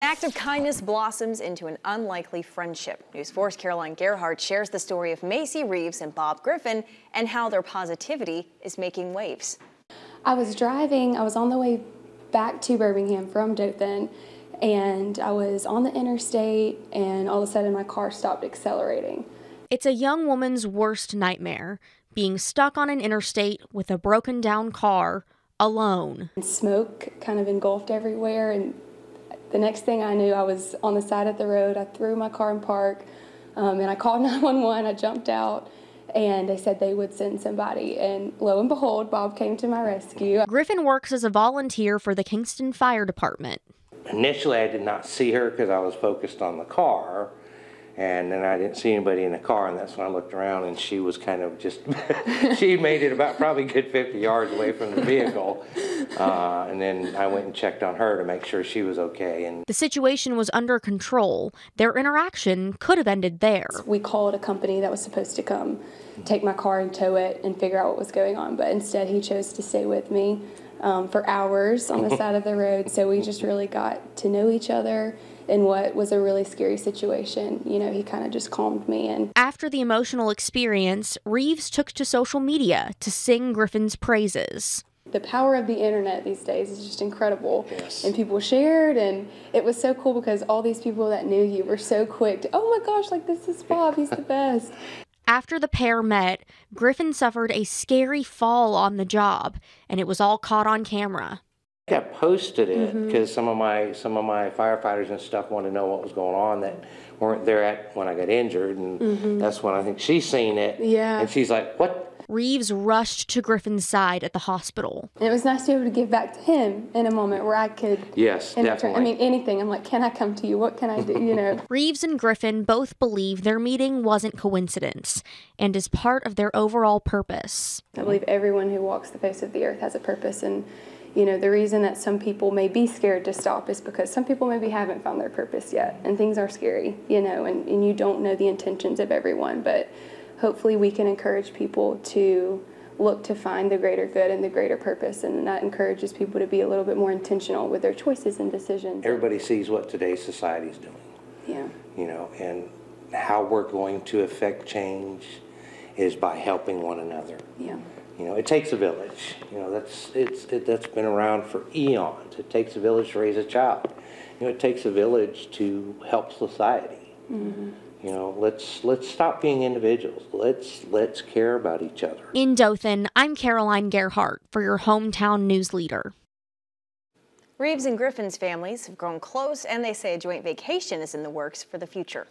act of kindness blossoms into an unlikely friendship. News 4's Caroline Gerhardt shares the story of Macy Reeves and Bob Griffin and how their positivity is making waves. I was on the way back to Birmingham from Dothan, and I was on the interstate, and all of a sudden my car stopped accelerating. It's a young woman's worst nightmare, being stuck on an interstate with a broken down car, alone. And smoke kind of engulfed everywhere, and the next thing I knew, I was on the side of the road. I threw my car in park, and I called 911. I jumped out, and they said they would send somebody. And lo and behold, Bob came to my rescue. Griffin works as a volunteer for the Kingston Fire Department. Initially, I did not see her because I was focused on the car. And then I didn't see anybody in the car, and that's when I looked around, and she was kind of just, she made it about probably a good 50 yards away from the vehicle. And then I went and checked on her to make sure she was okay. And the situation was under control. Their interaction could have ended there. We called a company that was supposed to come take my car and tow it and figure out what was going on, but instead he chose to stay with me for hours on the side of the road. So we just really got to know each other in what was a really scary situation. You know, he kind of just calmed me. And after the emotional experience, Reeves took to social media to sing Griffin's praises. The power of the internet these days is just incredible. Yes. And people shared, and it was so cool because all these people that knew you were so quick to, oh my gosh, like, this is Bob, he's the best. After the pair met, Griffin suffered a scary fall on the job, and it was all caught on camera. I posted it because some of my firefighters and stuff wanted to know what was going on that weren't there when I got injured, and that's when I think she's seen it. Yeah. And she's like, "What?" Reeves rushed to Griffin's side at the hospital. And it was nice to be able to give back to him in a moment where I could. Yes, definitely. I mean, anything. I'm like, can I come to you? What can I do? You know. Reeves and Griffin both believe their meeting wasn't coincidence and is part of their overall purpose. I believe everyone who walks the face of the earth has a purpose, and you know, the reason that some people may be scared to stop is because some people maybe haven't found their purpose yet, and things are scary, you know, and you don't know the intentions of everyone, but hopefully we can encourage people to look to find the greater good and the greater purpose, and that encourages people to be a little bit more intentional with their choices and decisions. Everybody sees what today's society is doing. Yeah. You know, and how we're going to affect change is by helping one another. Yeah. You know, it takes a village. You know, that's been around for eons. It takes a village to raise a child. You know, it takes a village to help society. You know, let's stop being individuals. Let's care about each other. In Dothan, I'm Caroline Gerhardt for your hometown news leader. Reeves and Griffin's families have grown close, and they say a joint vacation is in the works for the future.